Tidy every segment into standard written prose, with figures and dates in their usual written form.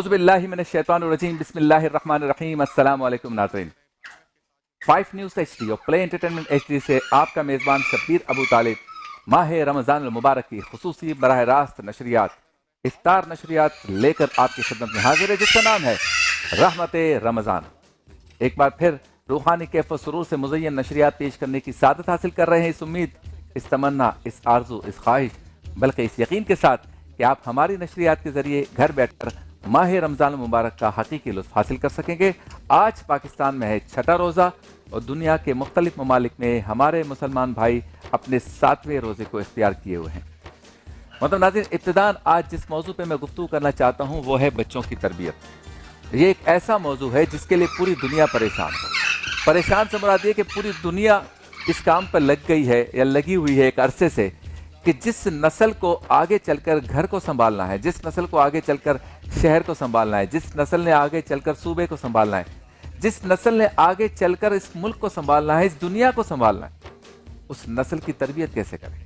اعوذ باللہ من الشیطان الرجیم بسم اللہ الرحمن الرحیم السلام علیکم ناظرین 5 نیوز ایچ ڈی اور پلے انٹرٹینمنٹ ایچ ڈی سے آپ کا میزبان شبیر ابو طالب ماہ رمضان المبارک کی خصوصی براہ راست نشریات افطار نشریات لے کر آپ کی خدمت میں حاضر ہے، جس کا نام ہے رحمت رمضان۔ ایک بار پھر روحانی کیف و سرور سے مزین نشریات پیش کرنے کی سعادت حاصل کر رہے ہیں، اس امید، اس تمنا، اس آرزو، اس خواہش، بلکہ اس یقین کے ساتھ کہ آپ ہماری نشریات کے ذریعے گھر بیٹھ کر ماہ رمضان المبارک کا حقیقی لطف حاصل کر سکیں گے۔ آج پاکستان میں ہے چھٹا روزہ اور دنیا کے مختلف ممالک میں ہمارے مسلمان بھائی اپنے 7ویں روزے کو اختیار کیے ہوئے ہیں۔ ناظرین، ابتداً آج جس موضوع پہ میں گفتگو کرنا چاہتا ہوں وہ ہے بچوں کی تربیت۔ یہ ایک ایسا موضوع ہے جس کے لیے پوری دنیا پریشان ہے۔ پریشان سے مراد یہ کہ پوری دنیا اس کام پر لگ گئی ہے یا لگی ہوئی ہے ایک عرصے سے کہ جس نسل کو آگے چل کر گھر کو سنبھالنا ہے، جس نسل کو آگے چل کر شہر کو سنبھالنا ہے، جس نسل نے آگے چل کر صوبے کو سنبھالنا ہے، جس نسل نے آگے چل کر اس ملک کو سنبھالنا ہے، اس دنیا کو سنبھالنا ہے، اس نسل کی تربیت کیسے کریں؟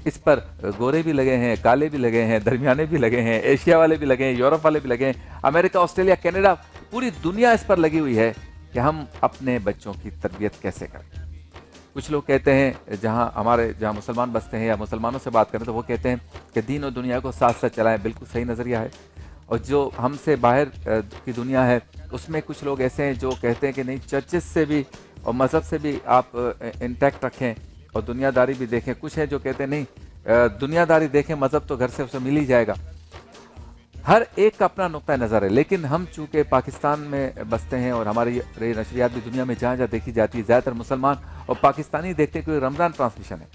اس پر گورے بھی لگے ہیں، کالے بھی لگے ہیں، درمیانے بھی لگے ہیں، ایشیا والے بھی لگے ہیں، یورپ والے بھی لگے ہیں، امریکہ، آسٹریلیا، کینیڈا، پوری دنیا اس پر لگی ہوئی ہے کہ ہم اپنے بچوں کی تربیت کیسے کریں۔ کچھ لوگ کہتے ہیں، جہاں مسلمان بستے ہیں یا مسلمانوں سے بات کریں تو وہ کہتے ہیں کہ دین اور دنیا کو ساتھ ساتھ چلائیں، بالکل صحیح نظریہ ہے۔ اور جو ہم سے باہر کی دنیا ہے اس میں کچھ لوگ ایسے ہیں جو کہتے ہیں کہ نہیں، چرچز سے بھی اور مذہب سے بھی آپ انٹیکٹ رکھیں اور دنیا داری بھی دیکھیں۔ کچھ ہے جو کہتے ہیں نہیں، دنیا داری دیکھیں، مذہب تو گھر سے اسے مل ہی جائے گا۔ ہر ایک کا اپنا نقطہ نظر ہے، لیکن ہم چونکہ پاکستان میں بستے ہیں اور ہماری نشریات بھی دنیا میں جہاں جہاں دیکھی جاتی ہے، زیادہ تر مسلمان اور پاکستانی دیکھتے ہیں کہ رمضان ٹرانسمیشن ہے،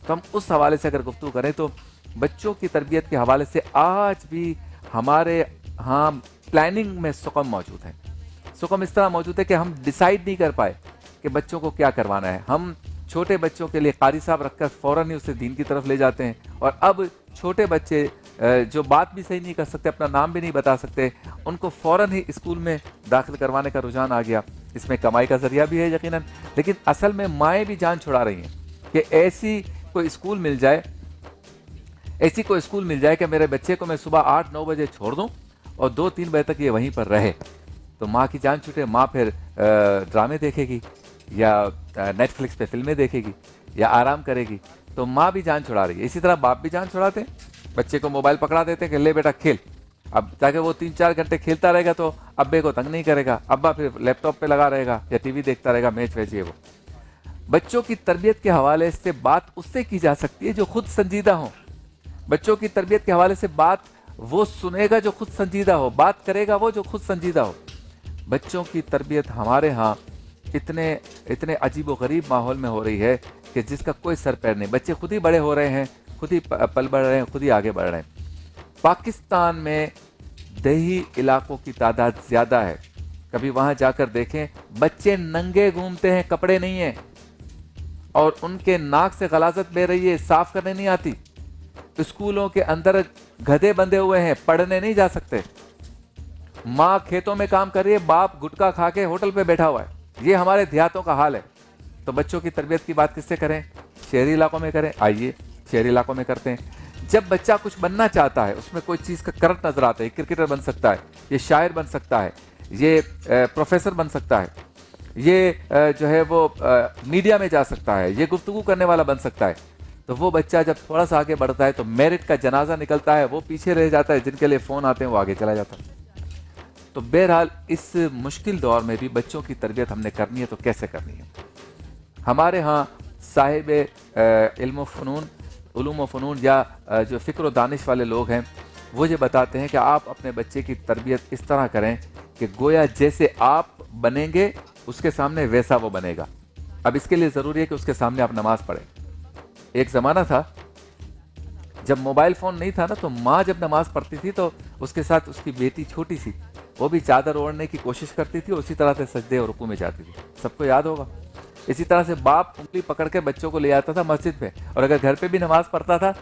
تو ہم اس حوالے سے اگر گفتگو کریں تو بچوں کی تربیت کے حوالے سے آج بھی ہمارے ہاں پلاننگ میں سقم موجود ہے۔ سقم اس طرح موجود ہے کہ ہم ڈیسائیڈ نہیں کر پائے کہ بچوں کو کیا کروانا ہے۔ ہم چھوٹے بچوں کے لیے قاری صاحب رکھ کر فوراً ہی اسے دین کی طرف لے جاتے ہیں، اور اب چھوٹے بچے جو بات بھی صحیح نہیں کر سکتے، اپنا نام بھی نہیں بتا سکتے، ان کو فوراً ہی اسکول میں داخل کروانے کا رجحان آ گیا۔ اس میں کمائی کا ذریعہ بھی ہے یقیناً، لیکن اصل میں مائیں بھی جان چھڑا رہی ہیں کہ ایسی کوئی اسکول مل جائے کہ میرے بچے کو میں صبح 8-9 بجے چھوڑ دوں اور 2-3 بجے تک یہ وہیں پر رہے، تو ماں کی جان چھوٹے۔ ماں پھر ڈرامے دیکھے گی یا نیٹ فلکس پہ فلمیں دیکھے گی یا آرام کرے گی، تو ماں بھی جان چھڑا رہی ہے۔ اسی طرح باپ بھی جان چھڑاتے ہیں، بچے کو موبائل پکڑا دیتے ہیں کہ لے بیٹا کھیل، اب تاکہ وہ 3-4 گھنٹے کھیلتا رہے گا تو ابے کو تنگ نہیں کرے گا، ابا پھر لیپ ٹاپ پہ لگا رہے گا یا ٹی وی دیکھتا رہے گا، میچ ویچ یہ وہ۔ بچوں کی تربیت کے حوالے سے بات اس سے کی جا سکتی ہے جو خود سنجیدہ ہوں۔ بچوں کی تربیت کے حوالے سے بات وہ سنے گا جو خود سنجیدہ ہو، بات کرے گا وہ جو خود سنجیدہ ہو۔ بچوں کی تربیت ہمارے ہاں اتنے عجیب و غریب ماحول میں ہو رہی ہے کہ جس کا کوئی سر پیر نہیں۔ بچے خود ہی بڑے ہو رہے ہیں، خود ہی پل بڑھ رہے ہیں، خود ہی آگے بڑھ رہے ہیں۔ پاکستان میں دیہی علاقوں کی تعداد زیادہ ہے، کبھی وہاں جا کر دیکھیں، بچے ننگے گھومتے ہیں، کپڑے نہیں ہیں، اور ان کے ناک سے غلاظت بہ رہی ہے، صاف کرنے نہیں آتی۔ اسکولوں کے اندر گدھے بندھے ہوئے ہیں، پڑھنے نہیں جا سکتے۔ ماں کھیتوں میں کام کر رہی ہے، باپ گٹکا کھا کے ہوٹل پہ بیٹھا ہوا ہے۔ یہ ہمارے دیہاتوں کا حال ہے۔ تو بچوں کی تربیت کی بات کس سے کریں؟ شہری علاقوں میں کریں۔ آئیے شہری علاقوں میں کرتے ہیں۔ جب بچہ کچھ بننا چاہتا ہے، اس میں کوئی چیز کا کرنٹ نظر آتا ہے، یہ کرکٹر بن سکتا ہے، یہ شاعر بن سکتا ہے، یہ پروفیسر بن سکتا ہے، یہ جو ہے وہ میڈیا میں جا سکتا ہے، یہ گفتگو کرنے والا بن سکتا ہے، تو وہ بچہ جب تھوڑا سا آگے بڑھتا ہے تو میرٹ کا جنازہ نکلتا ہے، وہ پیچھے رہ جاتا ہے، جن کے لیے فون آتے ہیں وہ آگے چلا جاتا ہے۔ تو بہرحال اس مشکل دور میں بھی بچوں کی تربیت ہم نے کرنی ہے تو کیسے کرنی ہے؟ ہمارے ہاں صاحب علوم و فنون یا جو فکر و دانش والے لوگ ہیں وہ یہ بتاتے ہیں کہ آپ اپنے بچے کی تربیت اس طرح کریں کہ گویا جیسے آپ بنیں گے اس کے سامنے ویسا وہ بنے گا۔ اب اس کے لیے ضروری ہے کہ اس کے سامنے آپ نماز پڑھیں۔ ایک زمانہ تھا جب موبائل فون نہیں تھا نا، تو ماں جب نماز پڑھتی تھی تو اس کے ساتھ اس کی بیٹی چھوٹی سی وہ بھی چادر اوڑھنے کی کوشش کرتی تھی اور اسی طرح سے سجدے اور رکوع میں جاتی تھی، سب کو یاد ہوگا۔ اسی طرح سے باپ انگلی پکڑ کے بچوں کو لے آتا تھا مسجد میں، اور اگر گھر پہ بھی نماز پڑھتا تھا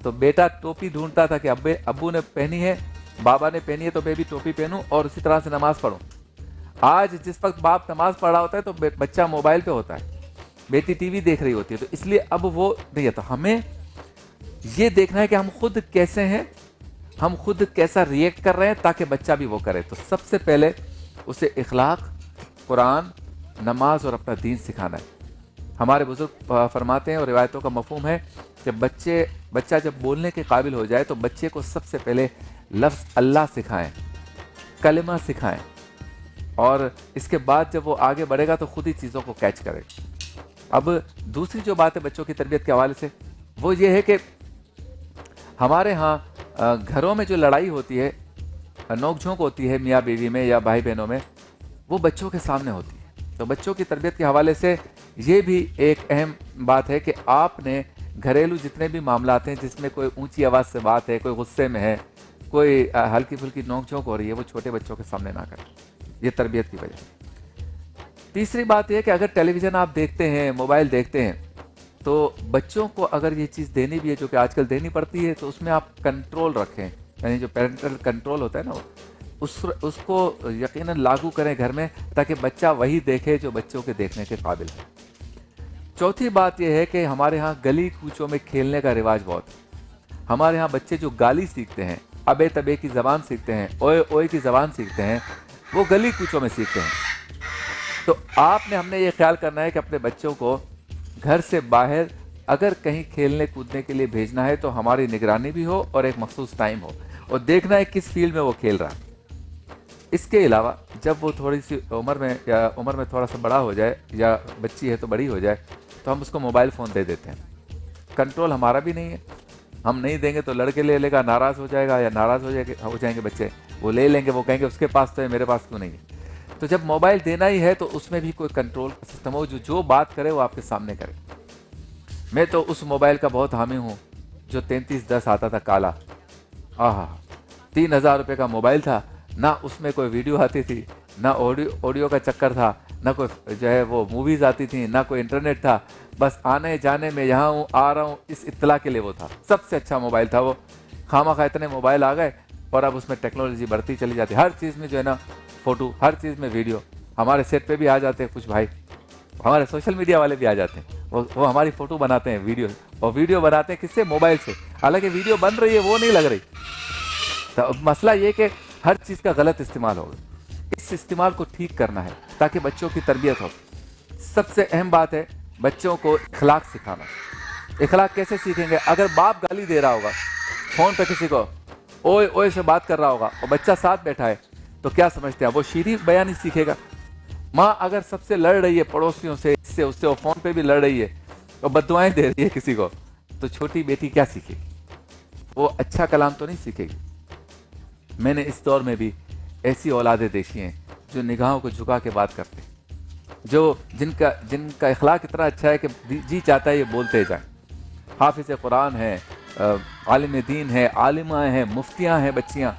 تو بیٹا ٹوپی ڈھونڈتا تھا کہ ابو نے پہنی ہے، بابا نے پہنی ہے تو میں بھی ٹوپی پہنوں اور اسی طرح سے نماز پڑھوں۔ آج جس وقت باپ نماز پڑھ رہا ہوتا ہے تو بچہ موبائل پہ ہوتا ہے، بیٹی ٹی وی دیکھ رہی ہوتی ہے، تو اس لیے اب وہ نہیں ہے۔ تو ہمیں یہ دیکھنا ہے کہ ہم خود کیسے ہیں ہم خود کیسا ریئیکٹ کر رہے ہیں تاکہ بچہ بھی وہ کرے. تو سب سے پہلے اسے اخلاق, قرآن, نماز اور اپنا دین سکھانا ہے. ہمارے بزرگ فرماتے ہیں اور روایتوں کا مفہوم ہے کہ بچہ جب بولنے کے قابل ہو جائے تو بچے کو سب سے پہلے لفظ اللہ سکھائیں, کلمہ سکھائیں, اور اس کے بعد جب وہ آگے بڑھے گا تو خود ہی چیزوں کو کیچ کرے. اب دوسری جو بات ہے بچوں کی تربیت کے حوالے سے وہ یہ ہے کہ ہمارے ہاں گھروں میں جو لڑائی ہوتی ہے, نوک جھونک ہوتی ہے میاں بیوی میں یا بھائی بہنوں میں, وہ بچوں کے سامنے ہوتی ہے. تو بچوں کی تربیت کے حوالے سے یہ بھی ایک اہم بات ہے کہ آپ نے گھریلو جتنے بھی معاملات ہیں جس میں کوئی اونچی آواز سے بات ہے, کوئی غصے میں ہے, کوئی ہلکی پھلکی نوک جھونک ہو رہی ہے, وہ چھوٹے بچوں کے سامنے نہ کریں. یہ تربیت کی وجہ. تیسری بات یہ کہ اگر ٹیلی ویژن آپ دیکھتے ہیں, موبائل دیکھتے ہیں, تو بچوں کو اگر یہ چیز دینی بھی ہے جو کہ آج کل دینی پڑتی ہے, تو اس میں آپ کنٹرول رکھیں. یعنی جو پیرنٹل کنٹرول ہوتا ہے نا, اس کو یقیناً لاگو کریں گھر میں تاکہ بچہ وہی دیکھے جو بچوں کے دیکھنے کے قابل ہے. چوتھی بات یہ ہے کہ ہمارے ہاں گلی کوچوں میں کھیلنے کا رواج بہت ہے. ہمارے ہاں بچے جو گالی سیکھتے ہیں, ابے تبے کی زبان سیکھتے ہیں, اوئے اوئے کی زبان سیکھتے ہیں, وہ گلی کوچوں میں سیکھتے ہیں. تو ہم نے یہ خیال کرنا ہے کہ اپنے بچوں کو گھر سے باہر اگر کہیں کھیلنے کودنے کے لیے بھیجنا ہے تو ہماری نگرانی بھی ہو اور ایک مخصوص ٹائم ہو, اور دیکھنا ہے کس فیلڈ میں وہ کھیل رہا. اس کے علاوہ جب وہ تھوڑی سی عمر میں تھوڑا سا بڑا ہو جائے, یا بچی ہے تو بڑی ہو جائے, تو ہم اس کو موبائل فون دے دیتے ہیں. کنٹرول ہمارا بھی نہیں ہے, ہم نہیں دیں گے تو لڑکے لے لے گا, ناراض ہو جائے گا, یا ناراض ہو جائیں گے بچے, وہ لے لیں گے, وہ کہیں گے اس کے پاس تو ہے میرے پاس کیوں نہیں ہے. تو جب موبائل دینا ہی ہے تو اس میں بھی کوئی کنٹرول کا سسٹم ہو, جو بات کرے وہ آپ کے سامنے کرے. میں تو اس موبائل کا بہت حامی ہوں جو 3310 آتا تھا کالا. 3000 روپے کا موبائل تھا, نہ اس میں کوئی ویڈیو آتی تھی, نہ آڈیو کا چکر تھا, نہ کوئی جو ہے وہ موویز آتی تھیں, نہ کوئی انٹرنیٹ تھا. بس آنے جانے میں یہاں ہوں, آ رہا ہوں, اس اطلاع کے لیے وہ تھا. سب سے اچھا موبائل تھا وہ. خواہ اتنے موبائل آ گئے اور اب اس میں ٹیکنالوجی بڑھتی چلی جاتی ہے. ہر چیز میں جو ہے نا فوٹو, ہر چیز میں ویڈیو. ہمارے سیٹ پہ بھی آ جاتے ہیں کچھ بھائی, ہمارے سوشل میڈیا والے بھی آ جاتے ہیں, وہ ہماری فوٹو بناتے ہیں ویڈیو, اور ویڈیو بناتے ہیں کس سے؟ موبائل سے. حالانکہ ویڈیو بن رہی ہے وہ نہیں لگ رہی. تو مسئلہ یہ کہ ہر چیز کا غلط استعمال ہوگا. اس استعمال کو ٹھیک کرنا ہے تاکہ بچوں کی تربیت ہو. سب سے اہم بات ہے بچوں کو اخلاق سکھانا. اخلاق کیسے سیکھیں گے؟ اگر باپ گالی دے رہا ہوگا فون پہ کسی کو, اوئے اوئے سے بات کر رہا ہوگا, اور بچہ ساتھ بیٹھا ہے, تو کیا سمجھتے ہیں وہ شیریں بیان ہی سیکھے گا. ماں اگر سب سے لڑ رہی ہے, پڑوسیوں سے, اس سے اس سے, وہ فون پہ بھی لڑ رہی ہے اور بددعائیں دے رہی ہے کسی کو, تو چھوٹی بیٹی کیا سیکھے گی؟ وہ اچھا کلام تو نہیں سیکھے گی. میں نے اس دور میں بھی ایسی اولادیں دیکھی ہیں جو نگاہوں کو جھکا کے بات کرتے ہیں, جن کا اخلاق اتنا اچھا ہے کہ جی چاہتا ہے یہ بولتے جائیں. حافظ قرآن ہے, عالم دین ہے, عالمہ ہیں, مفتیاں ہیں بچیاں.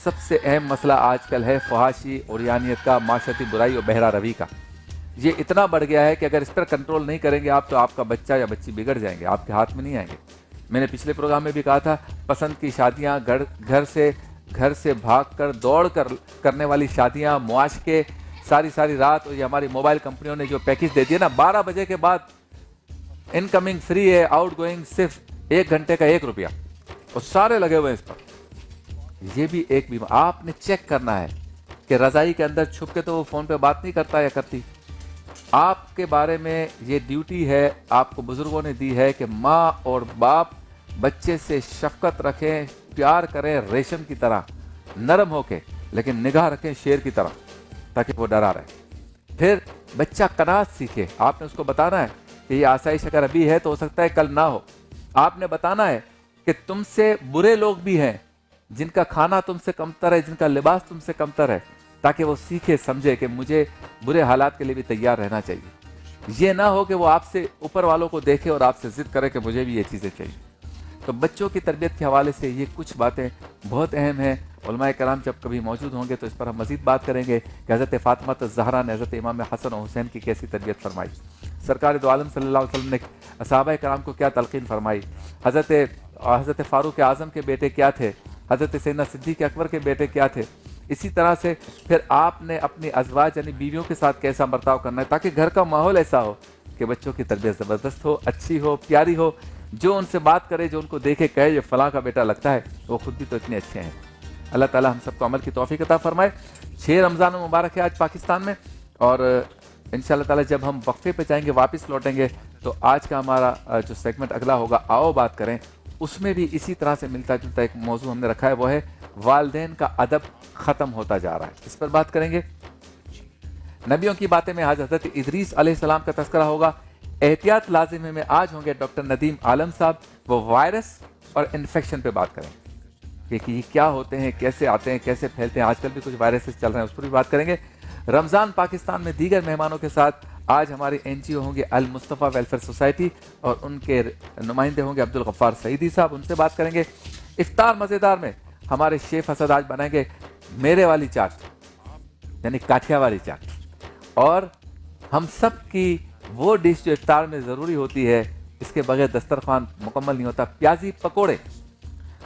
سب سے اہم مسئلہ آج کل ہے فحاشی, عریانیت کا, معاشرتی برائی اور بہرا روی کا. یہ اتنا بڑھ گیا ہے کہ اگر اس پر کنٹرول نہیں کریں گے آپ تو آپ کا بچہ یا بچی بگڑ جائیں گے, آپ کے ہاتھ میں نہیں آئیں گے. میں نے پچھلے پروگرام میں بھی کہا تھا, پسند کی شادیاں, گھر سے بھاگ کر دوڑ کر کرنے والی شادیاں, معاش کے ساری رات, اور یہ ہماری موبائل کمپنیوں نے جو پیکج دے دیا نا, 12 بجے کے بعد انکمنگ فری ہے, آؤٹ گوئنگ صرف 1 گھنٹے کا 1 روپیہ, اور سارے لگے ہوئے اس پر. یہ بھی ایک بھی آپ نے چیک کرنا ہے کہ رضائی کے اندر چھپ کے تو وہ فون پہ بات نہیں کرتا یا کرتی. آپ کے بارے میں یہ ڈیوٹی ہے, آپ کو بزرگوں نے دی ہے کہ ماں اور باپ بچے سے شفقت رکھیں, پیار کریں, ریشم کی طرح نرم ہو کے, لیکن نگاہ رکھیں شیر کی طرح تاکہ وہ ڈرا رہے. پھر بچہ قناعت سیکھے. آپ نے اس کو بتانا ہے کہ یہ آسائش اگر ابھی ہے تو ہو سکتا ہے کل نہ ہو. آپ نے بتانا ہے کہ تم سے برے لوگ بھی ہیں, جن کا کھانا تم سے کمتر ہے, جن کا لباس تم سے کمتر ہے, تاکہ وہ سیکھے, سمجھے کہ مجھے برے حالات کے لیے بھی تیار رہنا چاہیے. یہ نہ ہو کہ وہ آپ سے اوپر والوں کو دیکھے اور آپ سے ضد کرے کہ مجھے بھی یہ چیزیں چاہیے. تو بچوں کی تربیت کے حوالے سے یہ کچھ باتیں بہت اہم ہیں. علماء کرام جب کبھی موجود ہوں گے تو اس پر ہم مزید بات کریں گے کہ حضرت فاطمہ الزہرا نے حضرت امام حسن و حسین کی کیسی تربیت فرمائی, سرکار دو عالم صلی اللہ علیہ وسلم نے صحابہ کرام کو کیا تلقین فرمائی, حضرت فاروق اعظم کے بیٹے کیا تھے, حضرت سیدنا صدیق اکبر کے بیٹے کیا تھے. اسی طرح سے پھر آپ نے اپنی ازواج یعنی بیویوں کے ساتھ کیسا برتاؤ کرنا ہے تاکہ گھر کا ماحول ایسا ہو کہ بچوں کی تربیت زبردست ہو, اچھی ہو, پیاری ہو. جو ان سے بات کرے, جو ان کو دیکھے کہے یہ فلاں کا بیٹا لگتا ہے, وہ خود بھی تو اتنے اچھے ہیں. اللہ تعالیٰ ہم سب کو عمل کی توفیق عطا فرمائے. 6 رمضان مبارک ہے آج پاکستان میں, اور انشاءاللہ تعالیٰ جب ہم وقفے پہ جائیں گے, واپس لوٹیں گے, تو آج کا ہمارا جو سیگمنٹ اگلا ہوگا آؤ بات کریں, اس میں بھی اسی طرح سے ملتا جلتا ایک موضوع ہم نے رکھا ہے, وہ ہے والدین کا ادب ختم ہوتا جا رہا ہے. اس پر بات کریں گے. نبیوں کی باتیں میں آج حضرت ادریس علیہ السلام کا تذکرہ ہوگا. احتیاط لازم ہے میں آج ہوں گے ڈاکٹر ندیم عالم صاحب, وہ وائرس اور انفیکشن پہ بات کریں کہ یہ کیا ہوتے ہیں, کیسے آتے ہیں, کیسے پھیلتے ہیں. آج کل بھی کچھ وائرسز چل رہے ہیں, اس پر بھی بات کریں گے. رمضان پاکستان میں دیگر مہمانوں کے ساتھ آج ہماری این جی او ہوں گے المصطفیٰ ویلفیئر سوسائٹی, اور ان کے نمائندے ہوں گے عبدالغفار سعیدی صاحب, ان سے بات کریں گے. افطار مزیدار میں ہمارے شیف اسد آج بنائیں گے میرے والی چاٹ, یعنی کاٹھیا والی چاٹ, اور ہم سب کی وہ ڈش جو افطار میں ضروری ہوتی ہے, اس کے بغیر دسترخوان مکمل نہیں ہوتا, پیازی پکوڑے.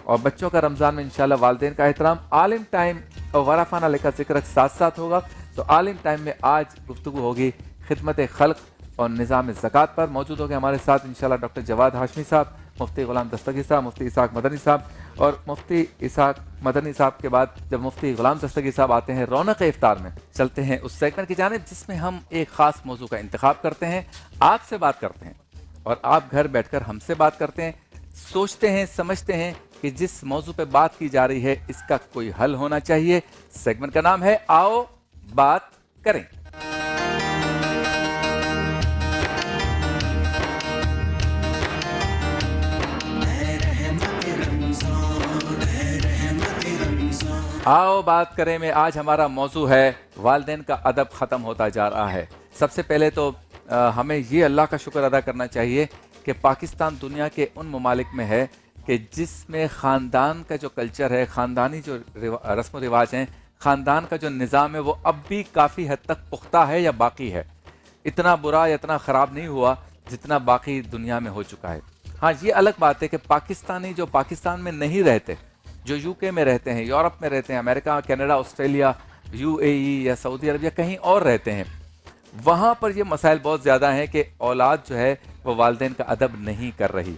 اور بچوں کا رمضان میں انشاءاللہ والدین کا احترام. عالم ٹائم اور ورافانہ لے کا ذکر ساتھ ساتھ ہوگا. تو عالم ٹائم میں آج گفتگو ہوگی خدمت خلق اور نظام زکوٰۃ پر. موجود ہوگے ہمارے ساتھ انشاءاللہ ڈاکٹر جواد ہاشمی صاحب, مفتی غلام دستگیر صاحب, مفتی اسحاق مدنی صاحب, اور مفتی اسحاق مدنی صاحب کے بعد جب مفتی غلام دستگیر صاحب آتے ہیں رونق افطار میں, چلتے ہیں اس سیگمنٹ کی جانب جس میں ہم ایک خاص موضوع کا انتخاب کرتے ہیں, آپ سے بات کرتے ہیں, اور آپ گھر بیٹھ کر ہم سے بات کرتے ہیں, سوچتے ہیں, سمجھتے ہیں کہ جس موضوع پہ بات کی جا رہی ہے اس کا کوئی حل ہونا چاہیے. سیگمنٹ کا نام ہے آؤ بات کریں. آؤ بات کریں میں آج ہمارا موضوع ہے والدین کا ادب ختم ہوتا جا رہا ہے. سب سے پہلے تو ہمیں یہ اللہ کا شکر ادا کرنا چاہیے کہ پاکستان دنیا کے ان ممالک میں ہے کہ جس میں خاندان کا جو کلچر ہے, خاندانی جو رسم و رواج ہیں, خاندان کا جو نظام ہے, وہ اب بھی کافی حد تک پختہ ہے یا باقی ہے. اتنا برا یا اتنا خراب نہیں ہوا جتنا باقی دنیا میں ہو چکا ہے. ہاں یہ الگ بات ہے کہ پاکستانی جو پاکستان میں نہیں رہتے, جو یو کے میں رہتے ہیں, یورپ میں رہتے ہیں, امریکہ, کینیڈا, آسٹریلیا, یو اے ای یا سعودی عرب یا کہیں اور رہتے ہیں, وہاں پر یہ مسائل بہت زیادہ ہیں کہ اولاد جو ہے وہ والدین کا ادب نہیں کر رہی.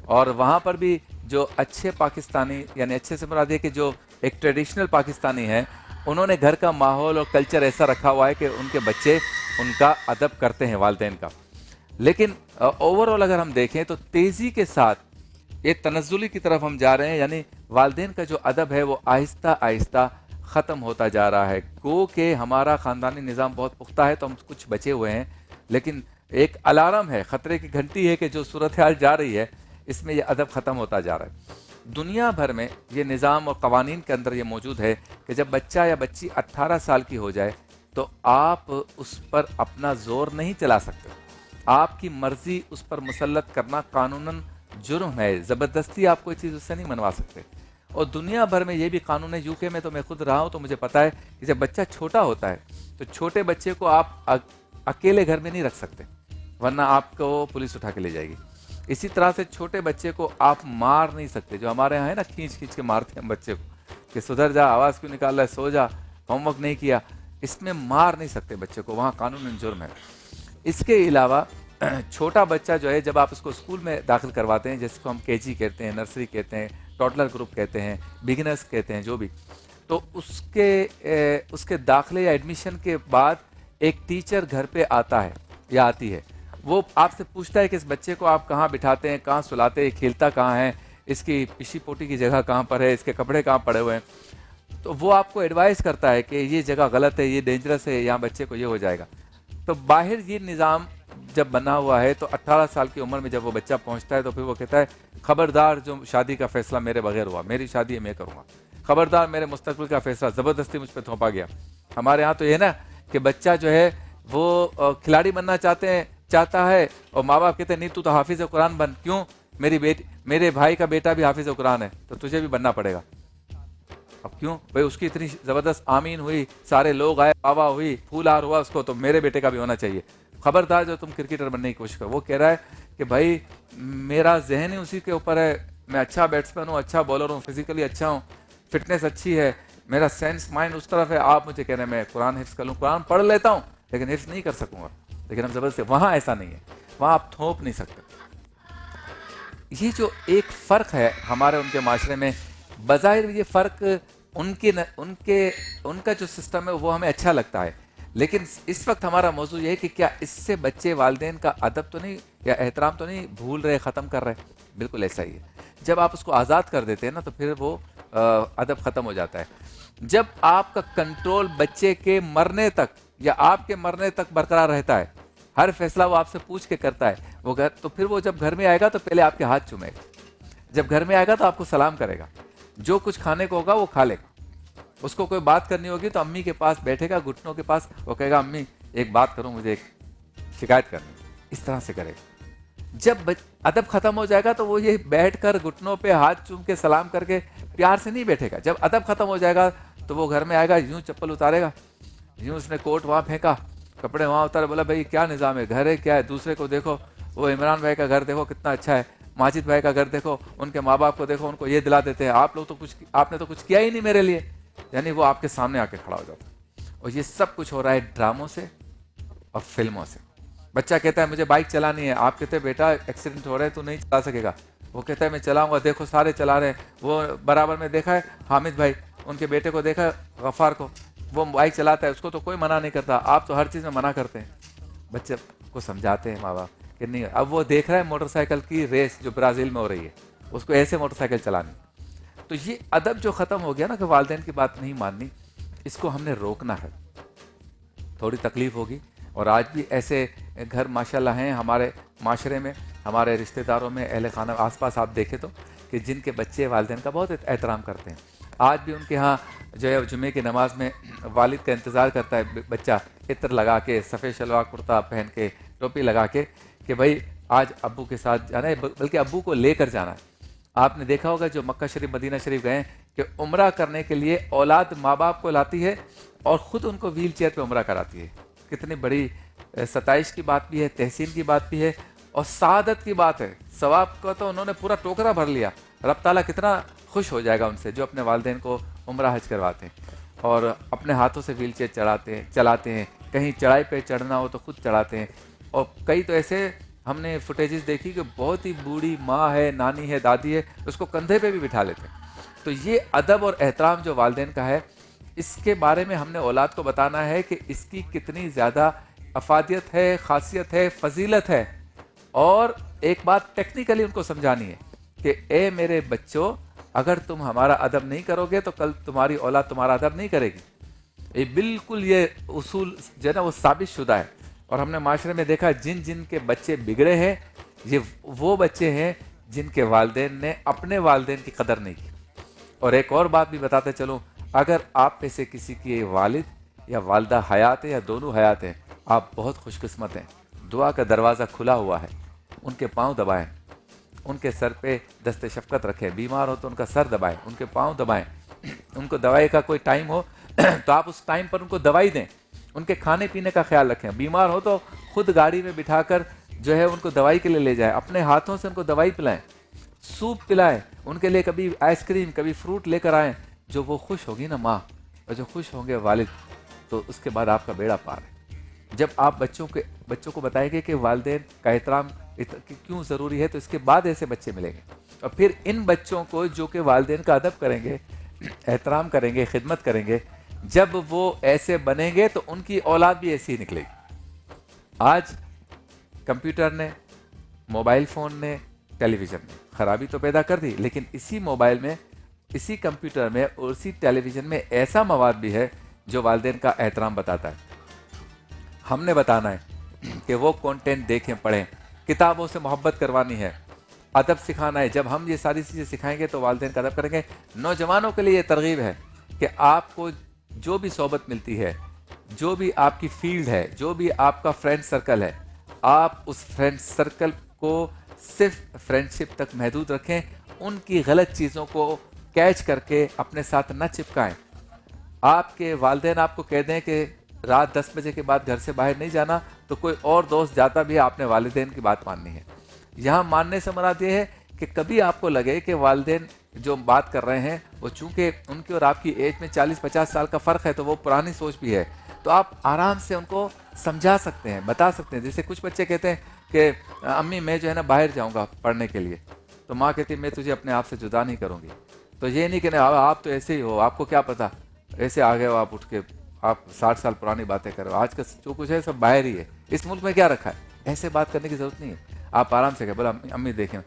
اور وہاں پر بھی جو اچھے پاکستانی, یعنی اچھے سے مراد یہ کہ جو ایک ٹریڈیشنل پاکستانی ہیں, انہوں نے گھر کا ماحول اور کلچر ایسا رکھا ہوا ہے کہ ان کے بچے ان کا ادب کرتے ہیں والدین کا. لیکن اوورآل اگر ہم دیکھیں تو تیزی کے ساتھ ایک تنزلی کی طرف ہم جا رہے ہیں, یعنی والدین کا جو ادب ہے وہ آہستہ آہستہ ختم ہوتا جا رہا ہے. گو کہ ہمارا خاندانی نظام بہت پختہ ہے تو ہم کچھ بچے ہوئے ہیں, لیکن ایک الارم ہے, خطرے کی گھنٹی ہے کہ جو صورتحال جا رہی ہے اس میں یہ ادب ختم ہوتا جا رہا ہے. دنیا بھر میں یہ نظام اور قوانین کے اندر یہ موجود ہے کہ جب بچہ یا بچی 18 سال کی ہو جائے تو آپ اس پر اپنا زور نہیں چلا سکتے. آپ کی مرضی اس پر مسلط کرنا قانوناً جرم ہے, زبردستی آپ کوئی چیز اس سے نہیں منوا سکتے. اور دنیا بھر میں یہ بھی قانون ہے, یو کے میں تو میں خود رہا ہوں تو مجھے پتا ہے کہ جب بچہ چھوٹا ہوتا ہے تو چھوٹے بچے کو آپ اکیلے گھر میں نہیں رکھ سکتے, ورنہ آپ کو پولیس اٹھا کے لے جائے گی. اسی طرح سے چھوٹے بچے کو آپ مار نہیں سکتے, جو ہمارے یہاں ہے نا کھینچ کھینچ کے مارتے ہیں بچے کو کہ سدھر جا, آواز کیوں نکال رہا ہے, سو جا, ہوم ورک نہیں کیا. اس میں مار نہیں سکتے بچے کو, وہاں قانون جرم ہے. اس کے علاوہ چھوٹا بچہ جو ہے جب آپ اس کو اسکول میں داخل کرواتے ہیں, جس کو ہم کے جی کہتے ہیں, نرسری کہتے ہیں, ٹوڈلر گروپ کہتے ہیں, بگنرز کہتے ہیں, جو بھی, تو اس کے داخلے یا ایڈمیشن کے بعد ایک ٹیچر گھر پہ آتا ہے یا آتی ہے. وہ آپ سے پوچھتا ہے کہ اس بچے کو آپ کہاں بٹھاتے ہیں, کہاں سلاتے ہیں, کھیلتا کہاں ہے, اس کی پشی پوٹی کی جگہ کہاں پر ہے, اس کے کپڑے کہاں پڑے ہوئے ہیں. تو وہ آپ کو ایڈوائز کرتا ہے کہ یہ جگہ غلط ہے, یہ ڈینجرس ہے, یہاں بچے کو یہ ہو جائے گا. تو باہر یہ نظام جب بنا ہوا ہے تو 18 سال کی عمر میں جب وہ بچہ پہنچتا ہے تو پھر وہ کہتا ہے خبردار, جو شادی کا فیصلہ میرے بغیر ہوا, میری شادی ہے میں کروں گا, خبردار میرے مستقبل کا فیصلہ زبردستی مجھ پہ تھوپا گیا. ہمارے ہاں تو یہ نا کہ بچہ جو ہے وہ کھلاڑی بننا چاہتا ہے اور ماں باپ کہتے ہیں نہیں تو حافظ قرآن بن. کیوں؟ میرے بھائی کا بیٹا بھی حافظ قرآن ہے تو تجھے بھی بننا پڑے گا. اب کیوں بھائی, اس کی اتنی زبردست آمین ہوئی, سارے لوگ آئے, واہ ہوئی, پھول ہار ہوا اس کو, تو میرے بیٹے کا بھی ہونا چاہیے. خبردار جو تم کرکٹر بننے کی کوشش کرو. وہ کہہ رہا ہے کہ بھائی میرا ذہن ہی اسی کے اوپر ہے, میں اچھا بیٹسمین ہوں, اچھا بالر ہوں, فزیکلی اچھا ہوں, فٹنس اچھی ہے, میرا سینس مائنڈ اس طرف ہے. آپ مجھے کہہ رہے ہیں میں قرآن حفظ کر لوں, قرآن پڑھ لیتا ہوں لیکن حفظ نہیں کر سکوں گا. لیکن ہم زبردست, وہاں ایسا نہیں ہے, وہاں آپ تھوپ نہیں سکتے. یہ جو ایک فرق ہے ہمارے ان کے معاشرے میں، بظاہر یہ فرق ان کا جو سسٹم ہے وہ ہمیں اچھا لگتا ہے، لیکن اس وقت ہمارا موضوع یہ ہے کہ کیا اس سے بچے والدین کا ادب تو نہیں یا احترام تو نہیں بھول رہے، ختم کر رہے؟ بالکل ایسا ہی ہے. جب آپ اس کو آزاد کر دیتے ہیں نا تو پھر وہ ادب ختم ہو جاتا ہے. جب آپ کا کنٹرول بچے کے مرنے تک یا آپ کے مرنے تک برقرار رہتا ہے، ہر فیصلہ وہ آپ سے پوچھ کے کرتا ہے، وہ تو پھر وہ جب گھر میں آئے گا تو پہلے آپ کے ہاتھ چومے گا، جب گھر میں آئے گا تو آپ کو سلام کرے گا، جو کچھ کھانے کو ہوگا وہ کھا لے گا. اس کو کوئی بات کرنی ہوگی تو امی کے پاس بیٹھے گا، گھٹنوں کے پاس، وہ کہے گا امی ایک بات کروں، مجھے ایک شکایت کرنی. اس طرح سے کرے گا. جب ادب ختم ہو جائے گا تو وہ یہ بیٹھ کر گھٹنوں پہ ہاتھ چوم کے سلام کر کے پیار سے نہیں بیٹھے گا. جب ادب ختم ہو جائے گا تو وہ گھر میں آئے گا، یوں چپل اتارے گا، یوں اس نے کوٹ وہاں پھینکا، کپڑے وہاں اتارے، بولا بھائی کیا نظام ہے، گھر ہے کیا ہے، دوسرے کو دیکھو، وہ عمران بھائی کا گھر دیکھو کتنا اچھا ہے، ماجد بھائی کا گھر دیکھو، ان کے ماں باپ کو دیکھو، ان کو یہ دلا دیتے ہیں، آپ نے تو کچھ کیا ہی نہیں میرے لیے. یعنی وہ آپ کے سامنے آ کے کھڑا ہو جاتا ہے. اور یہ سب کچھ ہو رہا ہے ڈراموں سے اور فلموں سے. بچہ کہتا ہے مجھے بائک چلانی ہے، آپ کہتے ہیں بیٹا ایکسیڈنٹ ہو رہا ہے تو نہیں چلا سکے گا، وہ کہتا ہے میں چلاؤں گا، دیکھو سارے چلا رہے ہیں. وہ برابر میں دیکھا ہے حامد بھائی، ان کے بیٹے کو دیکھا ہے غفار کو، وہ بائک چلاتا ہے، اس کو تو کوئی منع نہیں کرتا، آپ تو ہر چیز میں منع کرتے ہیں. بچے کو سمجھاتے ہیں ماں باپ کہ نہیں. اب وہ دیکھ رہا ہے موٹر سائیکل کی ریس جو برازیل میں ہو رہی ہے، اس کو ایسے موٹر سائیکل چلانی. تو یہ ادب جو ختم ہو گیا نا کہ والدین کی بات نہیں ماننی، اس کو ہم نے روکنا ہے. تھوڑی تکلیف ہوگی. اور آج بھی ایسے گھر ماشاءاللہ ہیں ہمارے معاشرے میں، ہمارے رشتہ داروں میں، اہل خانہ آس پاس آپ دیکھیں تو، کہ جن کے بچے والدین کا بہت احترام کرتے ہیں. آج بھی ان کے ہاں جو ہے جمعے کی نماز میں والد کا انتظار کرتا ہے بچہ، عطر لگا کے، سفید شلوار کرتا پہن کے، ٹوپی لگا کے، کہ بھائی آج ابو کے ساتھ جانا ہے، بلکہ ابو کو لے کر جانا ہے. آپ نے دیکھا ہوگا جو مکہ شریف مدینہ شریف گئے کہ عمرہ کرنے کے لیے اولاد ماں باپ کو لاتی ہے اور خود ان کو ویل چیئر پہ عمرہ کراتی ہے. کتنی بڑی ستائش کی بات بھی ہے، تحسین کی بات بھی ہے اور سعادت کی بات ہے. ثواب کا تو انہوں نے پورا ٹوکرا بھر لیا. رب تعالیٰ کتنا خوش ہو جائے گا ان سے جو اپنے والدین کو عمرہ حج کرواتے ہیں اور اپنے ہاتھوں سے ویل چیئر چلاتے ہیں. کہیں چڑھائی پہ چڑھنا ہو تو خود چڑھاتے ہیں. اور کئی تو ایسے ہم نے فوٹیجز دیکھی کہ بہت ہی بوڑھی ماں ہے، نانی ہے، دادی ہے، اس کو کندھے پہ بھی بٹھا لیتے ہیں. تو یہ ادب اور احترام جو والدین کا ہے، اس کے بارے میں ہم نے اولاد کو بتانا ہے کہ اس کی کتنی زیادہ افادیت ہے، خاصیت ہے، فضیلت ہے. اور ایک بات ٹیکنیکلی ان کو سمجھانی ہے کہ اے میرے بچوں، اگر تم ہمارا ادب نہیں کرو گے تو کل تمہاری اولاد تمہارا ادب نہیں کرے گی. یہ بالکل یہ اصول جو ہے نا وہ ثابت شدہ ہے. اور ہم نے معاشرے میں دیکھا جن کے بچے بگڑے ہیں، یہ وہ بچے ہیں جن کے والدین نے اپنے والدین کی قدر نہیں کی. اور ایک اور بات بھی بتاتے چلوں، اگر آپ میں سے کسی کی والد یا والدہ حیات ہے یا دونوں حیات ہیں، آپ بہت خوش قسمت ہیں. دعا کا دروازہ کھلا ہوا ہے. ان کے پاؤں دبائیں، ان کے سر پہ دست شفقت رکھیں. بیمار ہو تو ان کا سر دبائیں، ان کے پاؤں دبائیں. ان کو دوائی کا کوئی ٹائم ہو تو آپ اس ٹائم پر ان کو دوائی دیں. ان کے کھانے پینے کا خیال رکھیں. بیمار ہو تو خود گاڑی میں بٹھا کر جو ہے ان کو دوائی کے لیے لے جائیں. اپنے ہاتھوں سے ان کو دوائی پلائیں، سوپ پلائیں. ان کے لیے کبھی آئس کریم، کبھی فروٹ لے کر آئیں. جو وہ خوش ہوگی نا ماں، اور جو خوش ہوں گے والد، تو اس کے بعد آپ کا بیڑا پار ہے. جب آپ بچوں کو بتائیں گے کہ والدین کا احترام کیوں ضروری ہے، تو اس کے بعد ایسے بچے ملیں گے. اور پھر ان بچوں کو جو کہ والدین کا ادب کریں گے، احترام کریں گے، خدمت کریں گے، جب وہ ایسے بنیں گے تو ان کی اولاد بھی ایسی ہی نکلے گی. آج کمپیوٹر نے، موبائل فون نے، ٹیلی ویژن نے خرابی تو پیدا کر دی، لیکن اسی موبائل میں، اسی کمپیوٹر میں اور اسی ٹیلی ویژن میں ایسا مواد بھی ہے جو والدین کا احترام بتاتا ہے. ہم نے بتانا ہے کہ وہ کنٹینٹ دیکھیں، پڑھیں. کتابوں سے محبت کروانی ہے، ادب سکھانا ہے. جب ہم یہ ساری چیزیں سکھائیں گے تو والدین کا ادب کریں گے. نوجوانوں کے لیے یہ ترغیب ہے کہ آپ کو جو بھی صحبت ملتی ہے، جو بھی آپ کی فیلڈ ہے، جو بھی آپ کا فرینڈ سرکل ہے، آپ اس فرینڈ سرکل کو صرف فرینڈ شپ تک محدود رکھیں. ان کی غلط چیزوں کو کیچ کر کے اپنے ساتھ نہ چپکائیں. آپ کے والدین آپ کو کہہ دیں کہ رات 10 بجے کے بعد گھر سے باہر نہیں جانا، تو کوئی اور دوست جاتا بھی ہے، آپ نے والدین کی بات ماننی ہے. یہاں ماننے سے مراد یہ ہے کہ کبھی آپ کو لگے کہ والدین جو بات کر رہے ہیں وہ چونکہ ان کی اور آپ کی ایج میں 40-50 سال کا فرق ہے، تو وہ پرانی سوچ بھی ہے، تو آپ آرام سے ان کو سمجھا سکتے ہیں، بتا سکتے ہیں. جیسے کچھ بچے کہتے ہیں کہ امی میں جو ہے نا باہر جاؤں گا پڑھنے کے لیے، تو ماں کہتی میں تجھے اپنے آپ سے جدا نہیں کروں گی. تو یہ نہیں کہ آپ تو ایسے ہی ہو, آپ کو کیا پتا, ایسے آ گئے ہو آپ اٹھ کے, آپ 60 سال پرانی باتیں کرو, آج کا جو کچھ ہے سب باہر ہی ہے, اس ملک میں کیا رکھا ہے. ایسے بات کرنے کی ضرورت نہیں ہے. آپ آرام سے کہیں بولا امی دیکھیں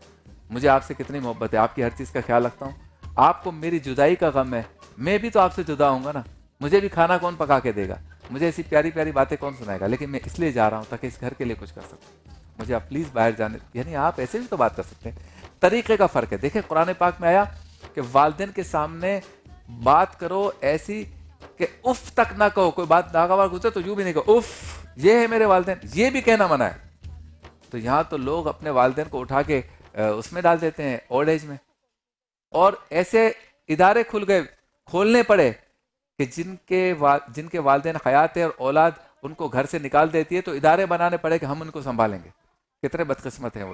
مجھے آپ سے کتنی محبت ہے, آپ کی ہر چیز کا خیال رکھتا ہوں, آپ کو میری جدائی کا غم ہے, میں بھی تو آپ سے جدا ہوں گا نا, مجھے بھی کھانا کون پکا کے دے گا, مجھے ایسی پیاری پیاری باتیں کون سنائے گا, لیکن میں اس لیے جا رہا ہوں تاکہ اس گھر کے لیے کچھ کر سکوں, مجھے آپ پلیز باہر جانے. یعنی آپ ایسے بھی تو بات کر سکتے ہیں. طریقے کا فرق ہے. دیکھیں قرآن پاک میں آیا کہ والدین کے سامنے بات کرو ایسی کہ اف تک نہ کہو, کوئی بات ناگوار گزرے تو یوں بھی نہیں کہو اف, یہ ہے میرے والدین, یہ بھی کہنا منع ہے. تو یہاں تو لوگ اپنے والدین کو اٹھا کے اس میں ڈال دیتے ہیں, اولڈ ایج میں, اور ایسے ادارے کھولنے پڑے کہ جن کے والدین حیات ہے اور اولاد ان کو گھر سے نکال دیتی ہے, تو ادارے بنانے پڑے کہ ہم ان کو سنبھالیں گے. کتنے بدقسمت ہیں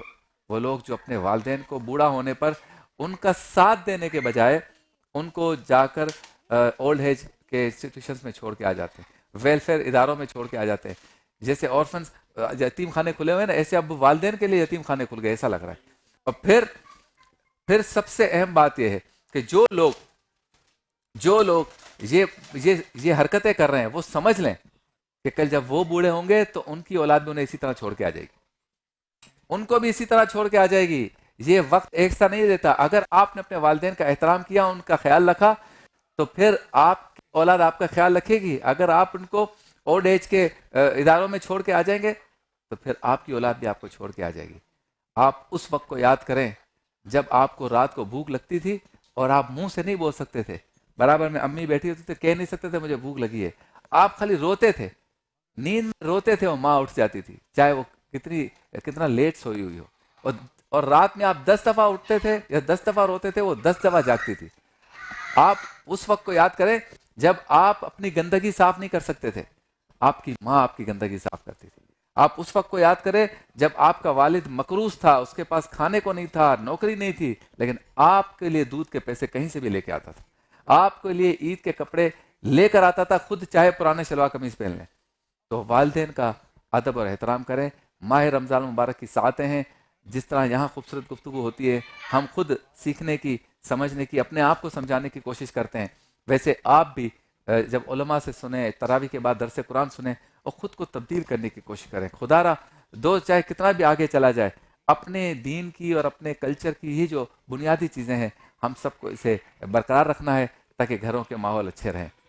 وہ لوگ جو اپنے والدین کو بوڑھا ہونے پر ان کا ساتھ دینے کے بجائے ان کو جا کر اولڈ ایج کے انسٹیٹیوشنز میں چھوڑ کے آ جاتے ہیں, ویلفیئر اداروں میں چھوڑ کے آ جاتے ہیں. جیسے آرفنز یتیم خانے کھلے ہوئے نا, ایسے اب والدین کے لیے یتیم خانے کھل گئے, ایسا لگ رہا ہے. اور پھر سب سے اہم بات یہ ہے کہ جو لوگ یہ حرکتیں کر رہے ہیں وہ سمجھ لیں کہ کل جب وہ بوڑھے ہوں گے تو ان کی اولاد بھی انہیں اسی طرح چھوڑ کے آ جائے گی, ان کو بھی اسی طرح چھوڑ کے آ جائے گی. یہ وقت ایک سا نہیں دیتا. اگر آپ نے اپنے والدین کا احترام کیا, ان کا خیال رکھا, تو پھر آپ کی اولاد آپ کا خیال رکھے گی. اگر آپ ان کو اولڈ ایج کے اداروں میں چھوڑ کے آ جائیں گے تو پھر آپ کی اولاد بھی آپ کو چھوڑ کے آ جائے گی. آپ اس وقت کو یاد کریں جب آپ کو رات کو بھوک لگتی تھی اور آپ منہ سے نہیں بول سکتے تھے, برابر میں امی بیٹھی ہوتی تھی, کہہ نہیں سکتے تھے مجھے بھوک لگی ہے, آپ خالی روتے تھے, نیند میں روتے تھے, اور ماں اٹھ جاتی تھی چاہے وہ کتنا لیٹ سوئی ہوئی ہو, اور رات میں آپ 10 دفعہ اٹھتے تھے یا 10 دفعہ روتے تھے, وہ 10 دفعہ جاگتی تھی. آپ اس وقت کو یاد کریں جب آپ اپنی گندگی صاف نہیں کر سکتے تھے, آپ کی ماں آپ کی گندگی صاف کرتی تھی. آپ اس وقت کو یاد کریں جب آپ کا والد مقروض تھا, اس کے پاس کھانے کو نہیں تھا, نوکری نہیں تھی, لیکن آپ کے لیے دودھ کے پیسے کہیں سے بھی لے کے آتا تھا, آپ کے لیے عید کے کپڑے لے کر آتا تھا, خود چاہے پرانے شلوار قمیض پہن لیں. تو والدین کا ادب اور احترام کریں. ماہ رمضان مبارک کی ساعتیں ہیں, جس طرح یہاں خوبصورت گفتگو ہوتی ہے, ہم خود سیکھنے کی, سمجھنے کی, اپنے آپ کو سمجھانے کی کوشش کرتے ہیں. ویسے آپ بھی جب علماء سے سنیں, تراویح کے بعد درس قرآن سنیں, اور خود کو تبدیل کرنے کی کوشش کریں. خدا را دو چاہے کتنا بھی آگے چلا جائے, اپنے دین کی اور اپنے کلچر کی یہ جو بنیادی چیزیں ہیں, ہم سب کو اسے برقرار رکھنا ہے تاکہ گھروں کے ماحول اچھے رہیں.